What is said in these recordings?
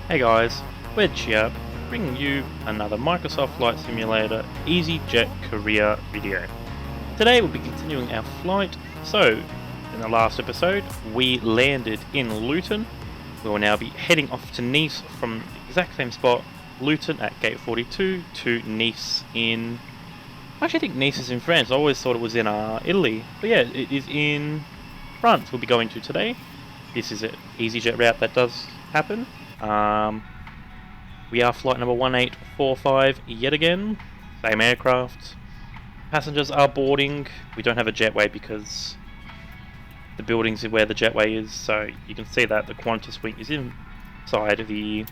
Hey guys, Wedge here, bringing you another Microsoft Flight Simulator EasyJet career video. Today we'll be continuing our flight. So, in the last episode, we landed in Luton. We will now be heading off to Nice from the exact same spot, Luton at gate 42, to Nice in... I actually think Nice is in France. I always thought it was in Italy. But yeah, it is in France we'll be going to today. This is an EasyJet route that does happen. We are flight number 1845 yet again, same aircraft. Passengers are boarding. We don't have a jetway because the buildings are where the jetway is, so you can see that the Qantas wing is inside of the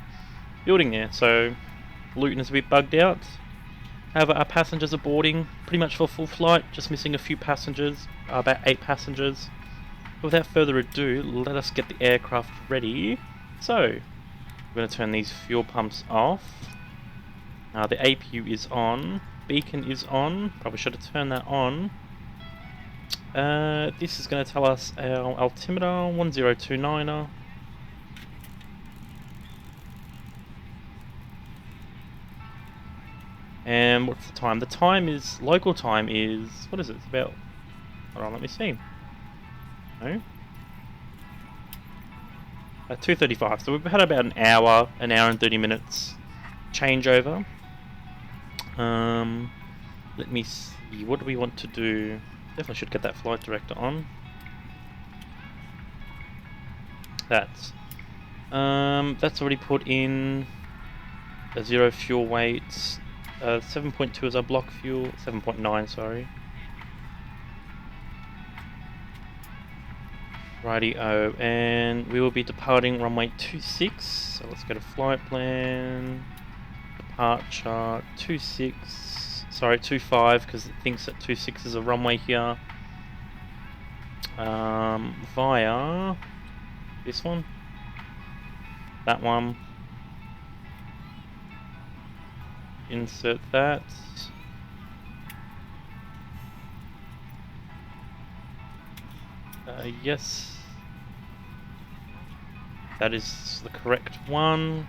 building there. So Luton is a bit bugged out. However, our passengers are boarding pretty much for full flight, just missing a few passengers, about 8 passengers. But without further ado, let us get the aircraft ready. So, we're going to turn these fuel pumps off. The APU is on. Beacon is on. Probably should have turned that on. This is going to tell us our altimeter, 1029er. And what's the time? The time is, local time is, what is it? It's about, hold on, let me see. No? 2:35, so we've had about an hour and 30 minutes changeover. Let me see, what do we want to do? Definitely should get that flight director on. That's already put in a 0 fuel weight. 7.2 is our block fuel, 7.9, sorry. Righty-o, and we will be departing runway 26, so let's go to flight plan, departure 25, because it thinks that 26 is a runway here, via this one, that one, insert that. Yes, that is the correct one.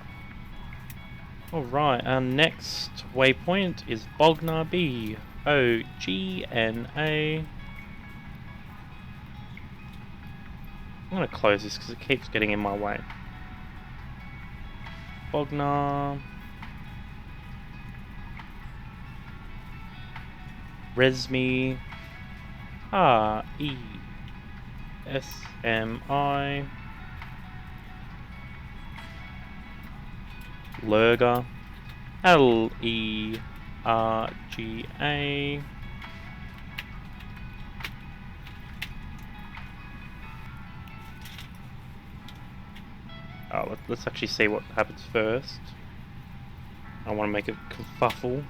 Alright, our next waypoint is Bognor, B-O-G-N-A. I'm going to close this because it keeps getting in my way. Bognor. Resmi. R-E-S-M-I. Lurga. L-E-R-G-A. Let's actually see what happens first. I want to make it kerfuffle.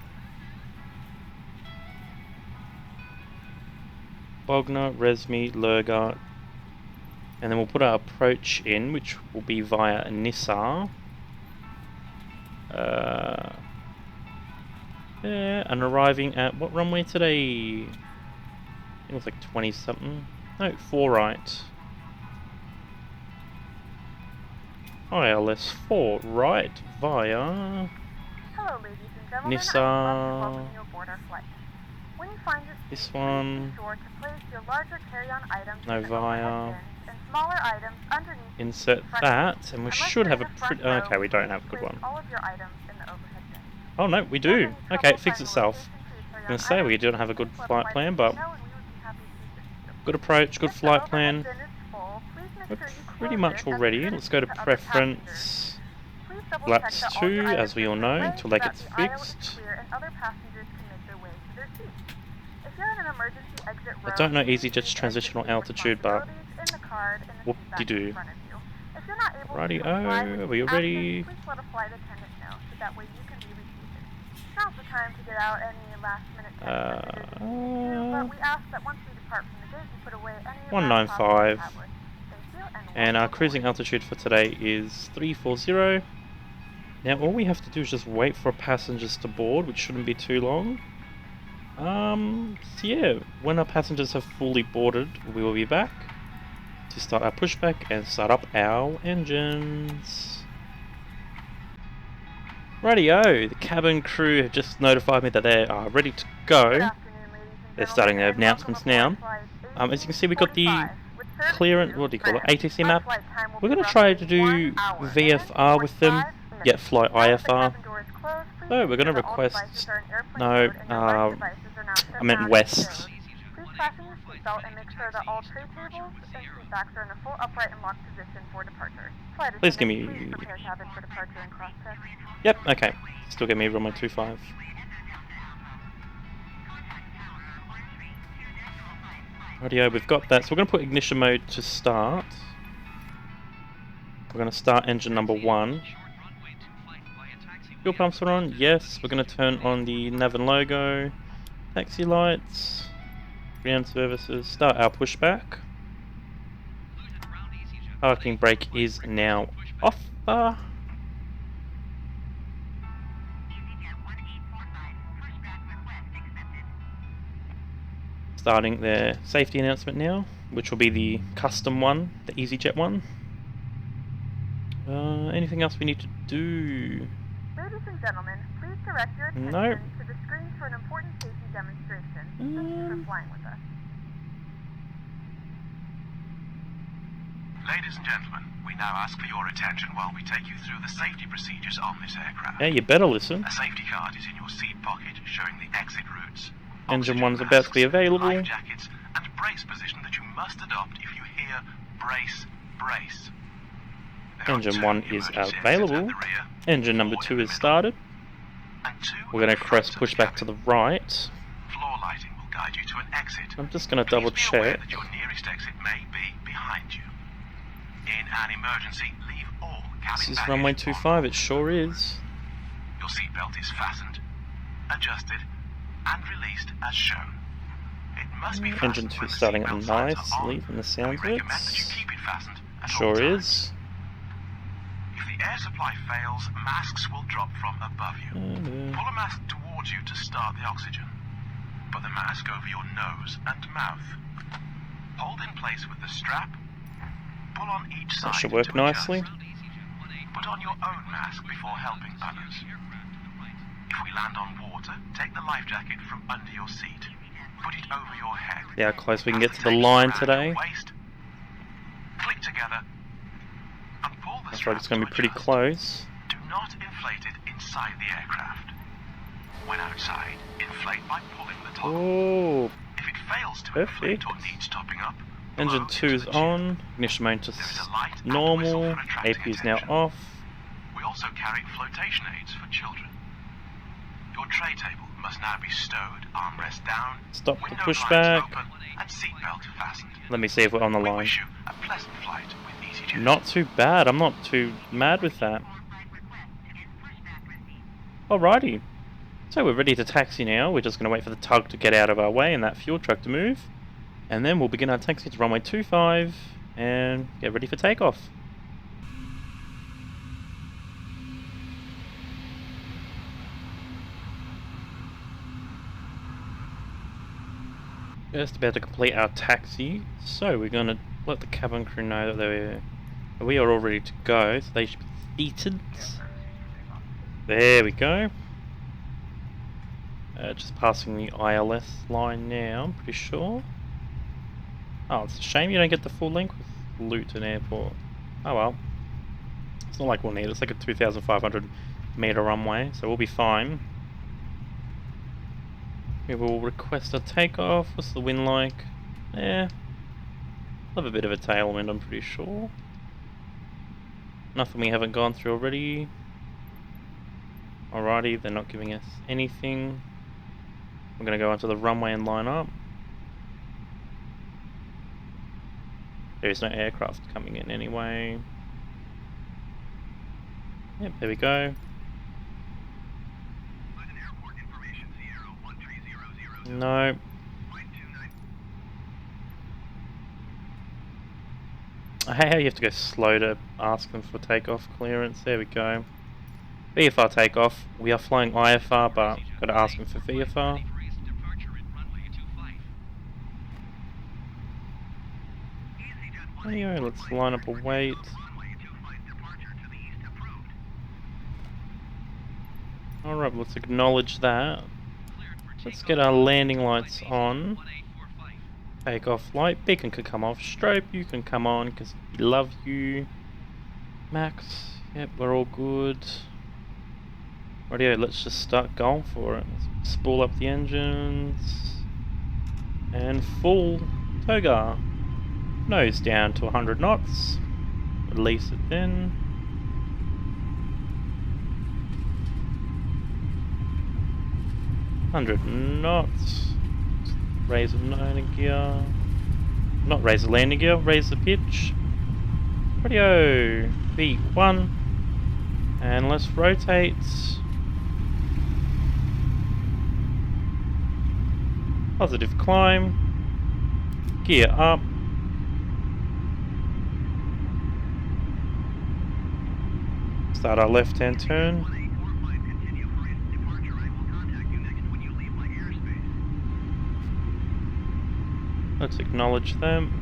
Bognor, Resmi, Lurga, and then we'll put our approach in, which will be via Nissa. Yeah, and arriving at what runway today? I think it was like 20 something. No, 4 right. ILS 4 right via. Hello, ladies and gentlemen. Nissa. I would love to welcome you aboard our flight. When you find your seat, This please one. be sure to place your larger carry-on items No, in the via. overhead bins and smaller items underneath. Insert that, and we should have a pretty. Okay, we don't have a good one. All of your items in the overhead bin. Oh no, we do. Okay, it fixed itself. I was gonna say we don't have a good flight plan, but good approach, good flight plan. We're pretty much all ready. Let's go to preference. Flaps 2, as we all know, until that gets fixed. I don't know EasyJet's transitional altitude, but whoop-de-doo. Righty-o, are we all ready? Now's the time to get out any last-minute text messages, but we ask that once we depart from the gate, you put away any 195. Thank you, And our cruising altitude for today is 340. Now all we have to do is just wait for passengers to board, which shouldn't be too long. So yeah, when our passengers have fully boarded, we will be back to start our pushback and start up our engines. Rightio, the cabin crew have just notified me that they are ready to go. Good afternoon, ladies and They're starting their gentlemen, and welcome announcements aboard now. flight As you can see, we got the 1845 with service clearance, to what do you call it, France. ATC Our map. flight time will We're be going to try roughly to do 1 hour VFR with them, and 45 yet minutes. fly Now that the IFR. cabin door is closed, please So we're going to ensure that all devices request, are in airplane no, mode and your light devices are now set I meant down west. and stowed. Please fasten your seatbelt and make sure that all tray tables and seat backs are in a full upright and locked position for departure. Flight Please give attendants, me, please prepare cabin for departure and cross check. yep, okay, still give me runway 25. Rightio, we've got that, so we're going to put ignition mode to start. We're going to start engine number 1. Fuel pumps are on, yes. We're going to turn on the nav and logo, taxi lights, ground services, start our pushback. Parking brake is now off. Starting their safety announcement now, which will be the custom one, the EasyJet one. Anything else we need to do? Ladies and gentlemen, please direct your attention Nope. to the screen for an important safety demonstration. Thank you for flying with us. Ladies and gentlemen, we now ask for your attention while we take you through the safety procedures on this aircraft. Yeah, you better listen. A safety card is in your seat pocket showing the exit routes. Engine Oxygen 1's about to be masks, available. life jackets, and brace position that you must adopt if you hear brace, brace. There are Engine 2 1 is emergency exits available. at the rear, Engine number 2 4 in the is middle, started. and 2 We're going at to the press front of push the back to cabin. the right. Floor lighting will guide you to an exit. I'm just going to Please double be aware check. that your nearest exit may be behind you. In an emergency, leave all cabin This is baggage runway on 25, board. it sure is. Your seatbelt is fastened, adjusted, and released as shown. It must be fastened Engine 2 when the starting seatbelt signs are on, nicely from the and sounds of we it. recommend that you keep it fastened at all Sure times. is. If the air supply fails, masks will drop from above you. Pull a mask towards you to start the oxygen. Put the mask over your nose and mouth. Hold in place with the strap. Pull on each side That should to work adjust. nicely. Put on your own mask before helping others. If we land on water, take the life jacket from under your seat. Put it over your head. See how close we can Pass get to the tape line around today. your waist. Click together and pull the That's right, it's strap going to be pretty adjust. close. Do not inflate it inside the aircraft. When outside, inflate by pulling the toggle. Oh, If it fails to perfect. inflate or needs topping up, Engine blow 2 into is the tube. on. Ignition mode to There is a light and normal. whistle for attracting AP is now attention. off. We also carry flotation aids for children. Your tray table must now be stowed, armrest down, Stop the window pushback. blinds open, and seatbelt fastened. Let me see if we're on the We line. wish you a pleasant flight with EasyJet. Not too bad. I'm not too mad with that. Alrighty. So we're ready to taxi now. We're just going to wait for the tug to get out of our way and that fuel truck to move. And then we'll begin our taxi to runway 25 and get ready for takeoff. Just about to complete our taxi, so we're going to let the cabin crew know that we are all ready to go, so they should be seated. There we go. Just passing the ILS line now, I'm pretty sure. Oh, it's a shame you don't get the full link with Luton Airport. Oh well. It's not like we'll need it, it's like a 2,500 meter runway, so we'll be fine. We will request a takeoff. What's the wind like? Yeah. We'll have a bit of a tailwind, I'm pretty sure. Nothing we haven't gone through already. Alrighty, they're not giving us anything. We're going to go onto the runway and line up. There is no aircraft coming in anyway. Yep, there we go. No. Hey, you have to go slow to ask them for takeoff clearance. There we go. VFR takeoff. We are flying IFR, but got to ask them for VFR. Anyway, let's line up a wait. Alright, let's acknowledge that. Let's get our landing lights on. Take off light. Beacon can come off. Strobe, you can come on because we love you. Max, yep, we're all good. Rightio, let's just start going for it. Let's spool up the engines. And full toga. Nose down to 100 knots. Release it then. knots. Raise the landing gear. Not raise the landing gear, raise the pitch. Radio V1. And let's rotate. Positive climb. Gear up. Start our left-hand turn. Let's acknowledge them.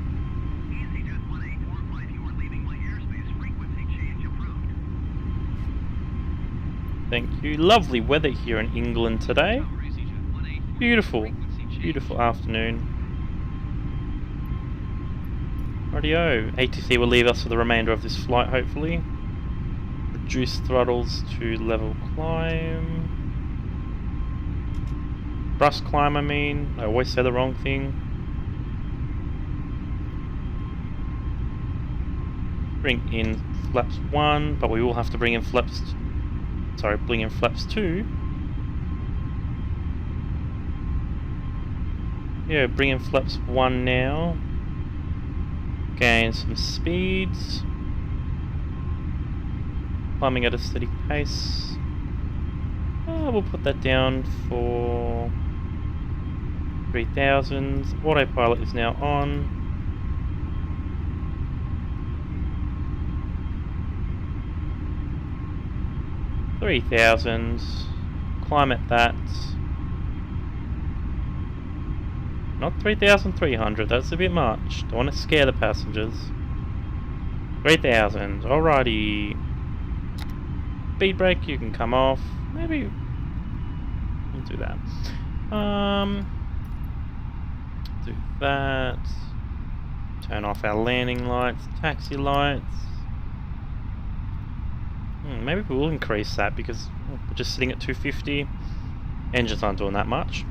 Thank you. Lovely weather here in England today. Beautiful, beautiful afternoon. Rightio. ATC will leave us for the remainder of this flight, hopefully. Reduce throttles to level climb. Thrust climb, I mean. I always say the wrong thing. Bring in flaps 1, but we will have to bring in flaps... Sorry, bring in flaps 2. Yeah, bring in flaps 1 now. Gain some speeds. Climbing at a steady pace. We'll put that down for 3000. Autopilot is now on. $3,000. Climb at that. Not 3,300. That's a bit much. Don't want to scare the passengers. 3,000. Alrighty. Speed brake, you can come off. Maybe we'll do that. Do that. Turn off our landing lights, taxi lights. Maybe we will increase that because we're just sitting at 250. Engines aren't doing that much.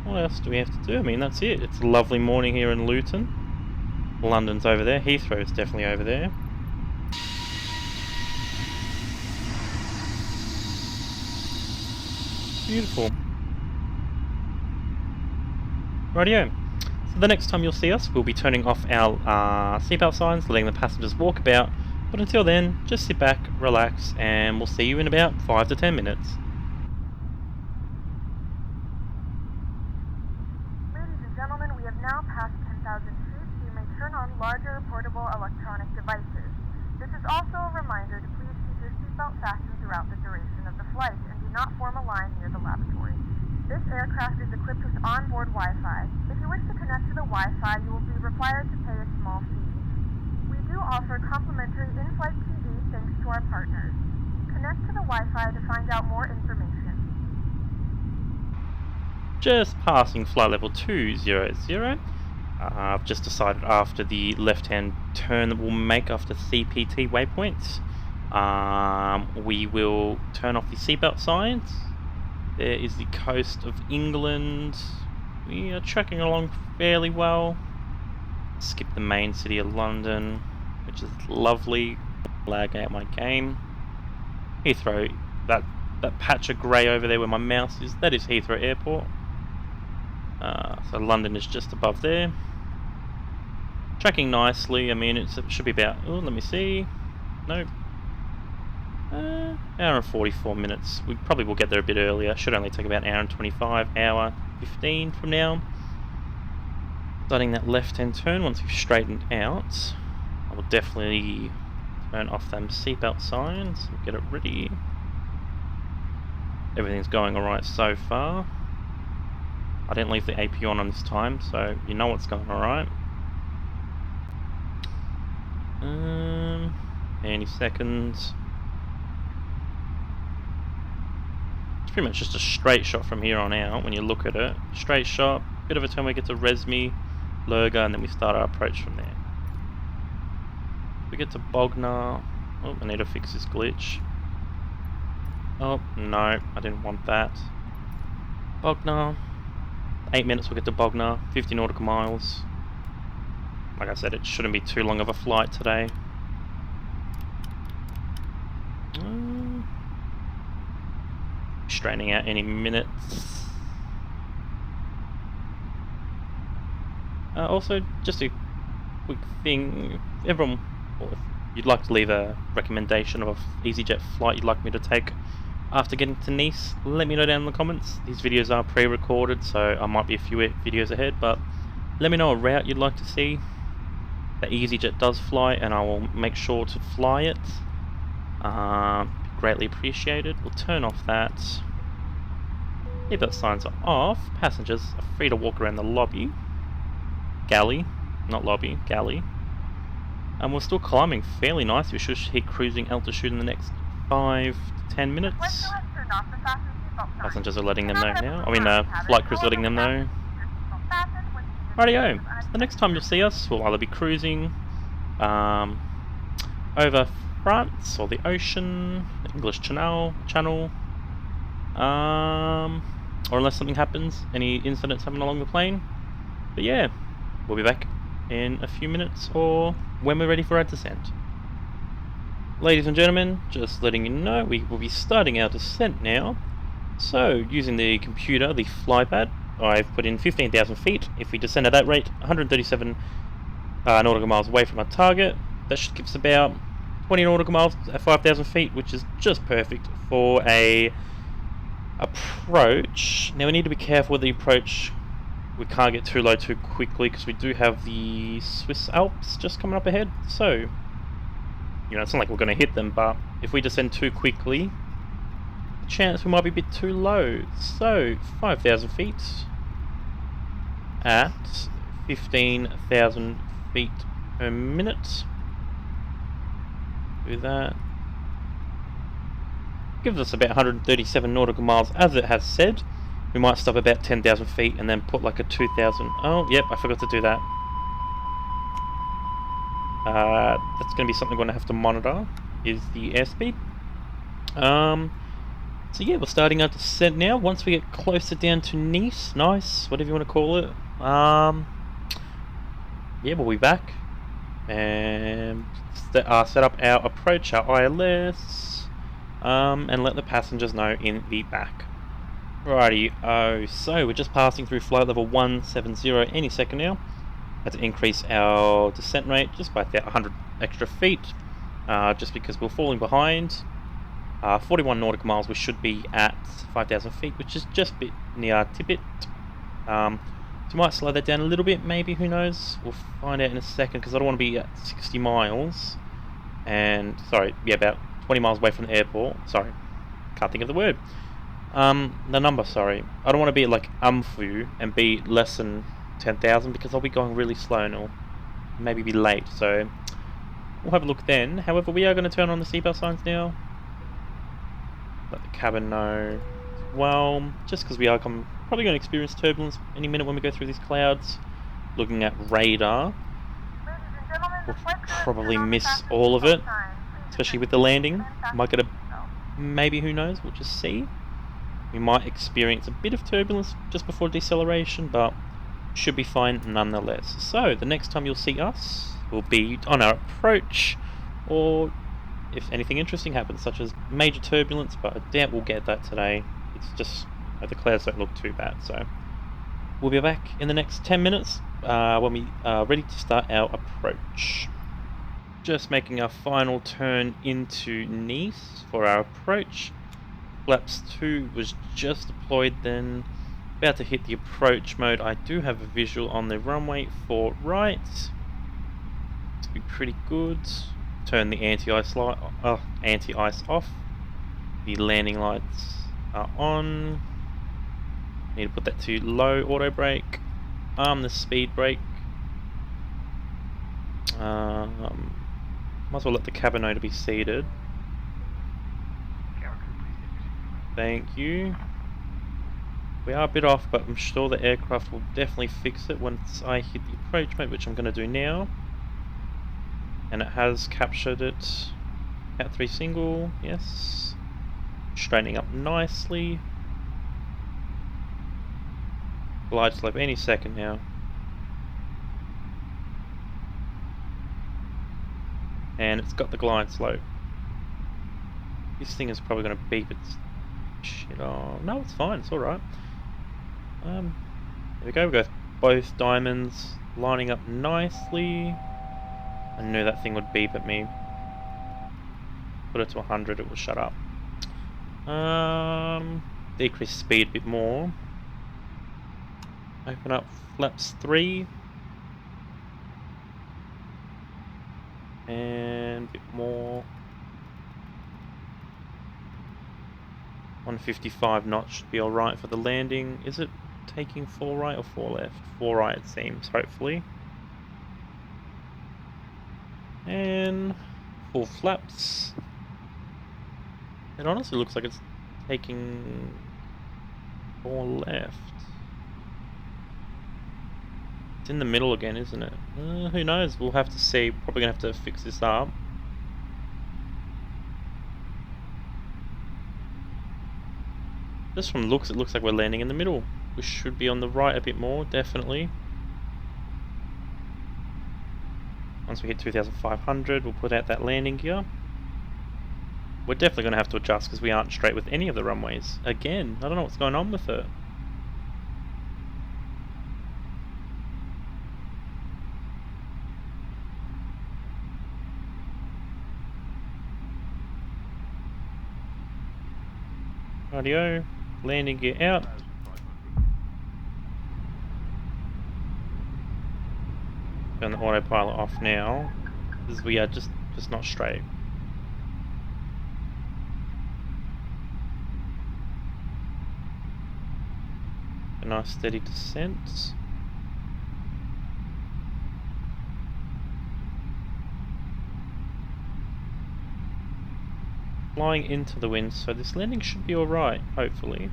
What else do we have to do? I mean, that's it. It's a lovely morning here in Luton. London's over there. Heathrow is definitely over there. Beautiful. Rightio. So the next time you'll see us, we'll be turning off our seatbelt signs, letting the passengers walk about. But until then, just sit back, relax, and we'll see you in about 5 to 10 minutes. Ladies and gentlemen, we have now passed 10,000 feet, so you may turn on larger portable electronic devices. This is also a reminder to please keep your seatbelt fastened throughout the duration of the flight and do not form a line near the lavatory. This aircraft is equipped with onboard Wi-Fi. If you wish to connect to the Wi-Fi, you will be required to pay a small fee. We do offer complimentary in-flight TV thanks to our partners. Connect to the Wi-Fi to find out more information. Just passing flight level 200. I've just decided after the left-hand turn that we'll make after CPT waypoints, we will turn off the seatbelt signs. There is the coast of England. We are tracking along fairly well. Skip the main city of London, which is lovely. Lag out my game. Heathrow, that patch of grey over there where my mouse is, that is Heathrow Airport. So London is just above there. Tracking nicely. I mean, it should be about, oh, let me see. Nope. Hour and 44 minutes. We probably will get there a bit earlier. Should only take about an hour and 25, hour 15 from now. Starting that left-hand turn once we've straightened out. I will definitely turn off them seatbelt signs and get it ready. Everything's going alright so far. I didn't leave the AP on this time, so you know what's going alright. Any seconds. It's pretty much just a straight shot from here on out when you look at it. Straight shot, bit of a turn we get to Resme, Lurga, and then we start our approach from there. We get to Bognor. Oh, I need to fix this glitch. Oh, no, I didn't want that. Bognor. 8 minutes we'll get to Bognor, 50 nautical miles. Like I said, it shouldn't be too long of a flight today. Straightening out any minutes. Also, just a quick thing. Everyone, or if you'd like to leave a recommendation of an EasyJet flight you'd like me to take after getting to Nice, let me know down in the comments. These videos are pre-recorded, so I might be a few videos ahead, but let me know a route you'd like to see that EasyJet does fly, and I will make sure to fly it. Greatly appreciated. We'll turn off that. Seatbelt signs are off. Passengers are free to walk around the lobby. Galley. Not lobby, galley. And we're still climbing fairly nice. We should hit cruising altitude in the next 5 to 10 minutes. Passengers are letting them know now. I mean, flight crew's letting them know. Rightio. So the next time you'll see us, we'll either be cruising over France or the ocean, the English Channel, or unless something happens, any incidents happen along the plane. But yeah, we'll be back in a few minutes or when we're ready for our descent. Ladies and gentlemen, just letting you know, we will be starting our descent now. So, using the computer, the flypad, I've put in 15,000 feet. If we descend at that rate, 137 nautical miles away from our target, that should give us about 20 nautical miles at 5,000 feet, which is just perfect for a approach. Now we need to be careful with the approach. We can't get too low too quickly because we do have the Swiss Alps just coming up ahead. So, you know, it's not like we're going to hit them, but if we descend too quickly, the chance we might be a bit too low. So, 5,000 feet at 15,000 feet per minute. Do that. Gives us about 137 nautical miles, as it has said. We might stop about 10,000 feet and then put like a 2,000. Oh, yep, I forgot to do that. That's going to be something we're going to have to monitor, is the airspeed. So yeah, we're starting our descent now. Once we get closer down to Nice, whatever you want to call it. Yeah, we'll be back and set up our approach, our ILS, and let the passengers know in the back. Righty, so we're just passing through flight level 170 any second now. Had to increase our descent rate just by about 100 extra feet, just because we're falling behind. 41 nautical miles, we should be at 5,000 feet, which is just a bit near Tibet. So we might slow that down a little bit, maybe, who knows? We'll find out in a second, because I don't want to be at 60 miles. And, sorry, yeah, about 20 miles away from the airport. Sorry, can't think of the word. The number, sorry. I don't want to be at, like, Umfu and be less than 10,000, because I'll be going really slow and I'll maybe be late. So, we'll have a look then. However, we are going to turn on the seatbelt signs now. Let the cabin know as well, just because we are probably going to experience turbulence any minute when we go through these clouds. Looking at radar, we'll probably miss all of it, especially with the landing. Might get a maybe, who knows, we'll just see. We might experience a bit of turbulence just before deceleration, but should be fine nonetheless. So the next time you'll see us will be on our approach, or if anything interesting happens, such as major turbulence, but I doubt we'll get that today. It's just, the clouds don't look too bad, so we'll be back in the next 10 minutes when we are ready to start our approach. Just making our final turn into Nice for our approach. Flaps 2 was just deployed then, about to hit the approach mode. I do have a visual on the runway for right. It's be pretty good. Turn the anti-ice off. The landing lights are on. Need to put that to low auto brake. Arm the speed brake. Might as well let the cabin know to be seated. Thank you. We are a bit off, but I'm sure the aircraft will definitely fix it once I hit the approach mode, which I'm going to do now. And it has captured it. Cat 3 single, yes. Straightening up nicely. Glide slope any second now. And it's got the glide slope. This thing is probably going to beep its shit off. No, it's fine, it's alright. There we go, we've got both diamonds lining up nicely. I knew that thing would beep at me. Put it to 100, it will shut up. Decrease speed a bit more. Open up flaps 3. And a bit more. 155 knots should be alright for the landing. Is it taking 4 right or 4 left? 4 right it seems, hopefully. And full flaps. It honestly looks like it's taking 4 left. It's in the middle again, isn't it? Who knows? We'll have to see. Probably gonna have to fix this up. Just from looks, it looks like we're landing in the middle. We should be on the right a bit more, definitely. Once we hit 2,500, we'll put out that landing gear. We're definitely going to have to adjust because we aren't straight with any of the runways. Again, I don't know what's going on with it. Rightio, landing gear out. Turn the autopilot off now, because we are just not straight. A nice steady descent. Flying into the wind, so this landing should be alright, hopefully.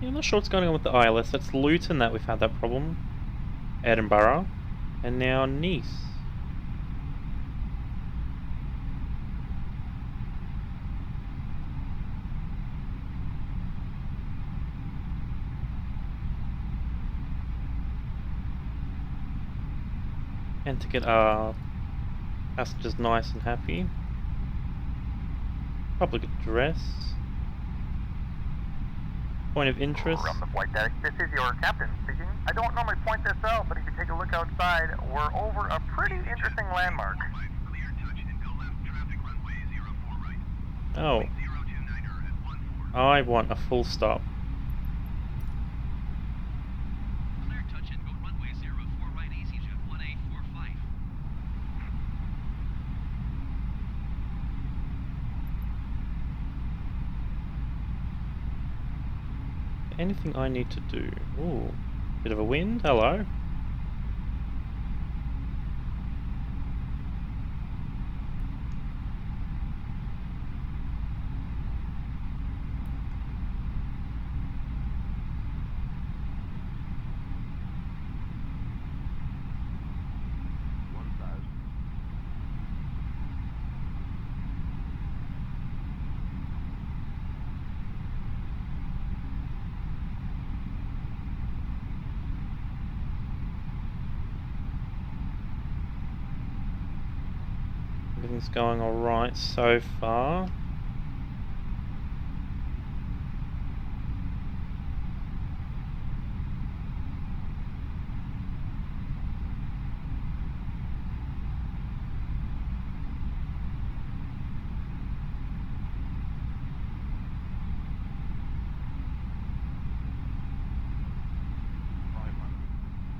Yeah, I'm not sure what's going on with the ILS. That's Luton that we've had that problem. Edinburgh. And now Nice. And to get our passengers nice and happy. Public address. Point of interest. From the flight deck, this is your captain speaking. I don't normally point this out, but if you take a look outside, we're over a pretty interesting landmark. Oh. I want a full stop. Clear touch and go runway 04 right EasyJet 1845. Anything I need to do? Ooh, bit of a wind. Hello. Everything's going alright so far.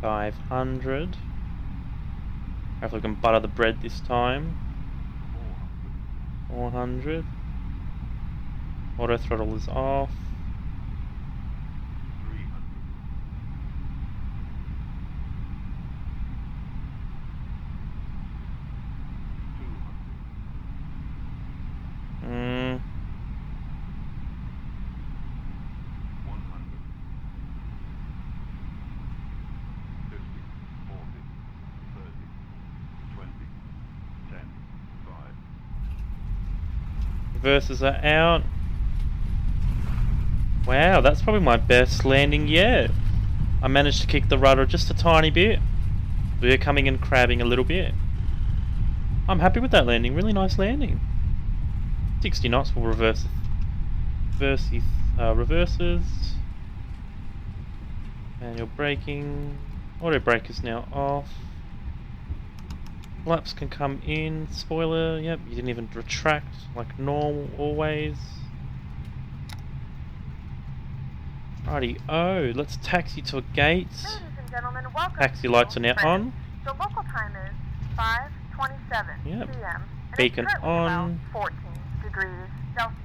$500. Hopefully we can butter the bread this time. 400. Auto throttle is off. 300. Reversers are out. Wow, that's probably my best landing yet. I managed to kick the rudder just a tiny bit. We're coming and crabbing a little bit. I'm happy with that landing, really nice landing. 60 knots will reverse these reverses. Manual braking. Auto brake is now off. Flaps can come in. Spoiler, yep, you didn't even retract like normal always. Righty, oh, let's taxi to a gate. Ladies and gentlemen, welcome Taxi to lights are now Greenwich. on. The local time is 5:27 Yep. p.m. and Beacon it's currently on. about 14 degrees Celsius.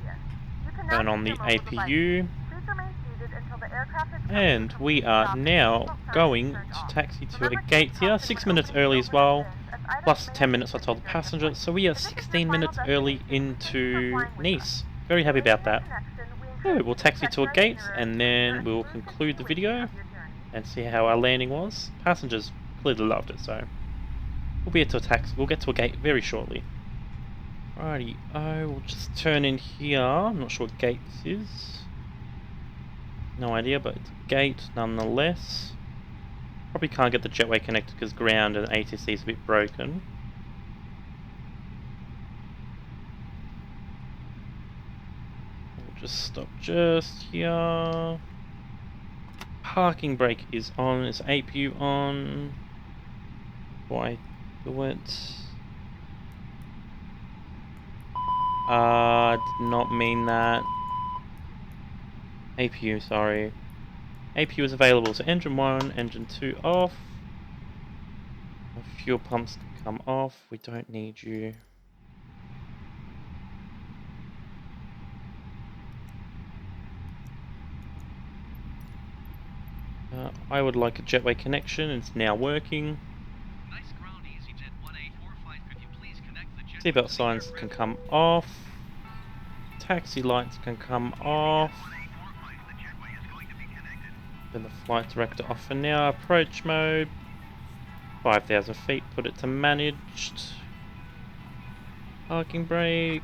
You can now Turn on use the your mobile device. APU. Please remain seated until the aircraft is And we are now going to taxi to a gate here. 6 minutes early as well. Plus 10 minutes I told the passenger. So we are 16 minutes early into Nice. Very happy about that. So we'll taxi to a gate and then we'll conclude the video and see how our landing was. Passengers clearly loved it, so we'll get to a gate very shortly. Righty, we'll just turn in here. I'm not sure what gate this is. No idea, but it's a gate nonetheless. Probably can't get the jetway connected because ground and ATC is a bit broken. We'll just stop just here. Parking brake is on. Is APU on? Why do it? Did not mean that. APU, sorry. APU is available, so engine 1, engine 2 off. Fuel pumps can come off, we don't need you. I would like a jetway connection, it's now working. Nice ground, EasyJet 1A45. Could you please connect the jetway? Seatbelt signs can come off. Taxi lights can come off. Then the flight director off for now. Approach mode. 5,000 feet, put it to managed. Parking brake.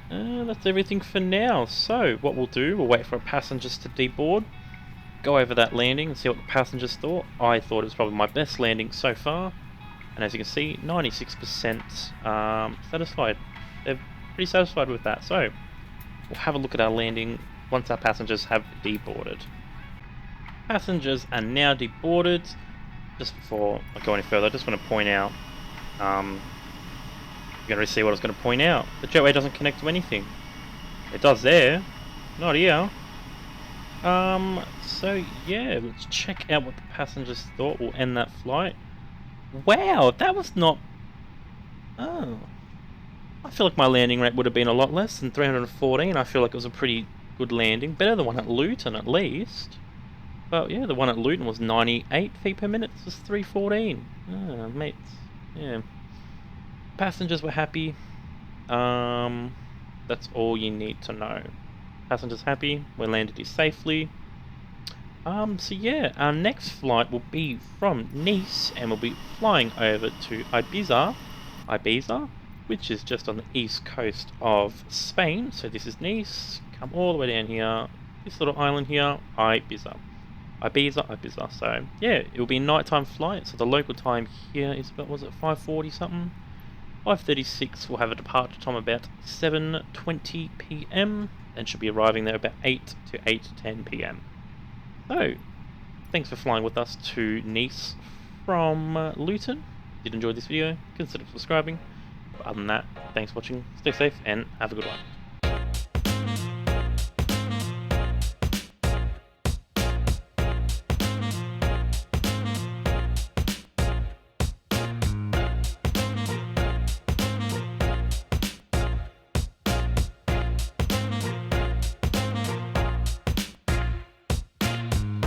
That's everything for now. So, what we'll do, we'll wait for our passengers to deboard. Go over that landing and see what the passengers thought. I thought it was probably my best landing so far. And as you can see, 96% satisfied. They're pretty satisfied with that. So, we'll have a look at our landing once our passengers have deboarded. Passengers are now deboarded. Just before I go any further, I just want to point out, you're going to see what I was going to point out. The jetway doesn't connect to anything. It does there, not here. So yeah, let's check out what the passengers thought. We'll end that flight. Wow, that was not... Oh. I feel like my landing rate would have been a lot less than 314. I feel like it was a pretty good landing. Better than the one at Luton, at least. But yeah, the one at Luton was 98 feet per minute. This was 314. Ah, mates. Yeah. Passengers were happy. That's all you need to know. Passengers happy. We landed here safely. So yeah, our next flight will be from Nice, and we'll be flying over to Ibiza, which is just on the east coast of Spain. So this is Nice. Come all the way down here. This little island here, Ibiza. So yeah, it will be a nighttime flight. So the local time here is about, was it 5:40 something? 5:36. We'll have a departure time about 7:20 p.m. and should be arriving there about 8 to 8:10 p.m. So, thanks for flying with us to Nice from Luton. If you did enjoy this video, consider subscribing. But other than that, thanks for watching, stay safe, and have a good one.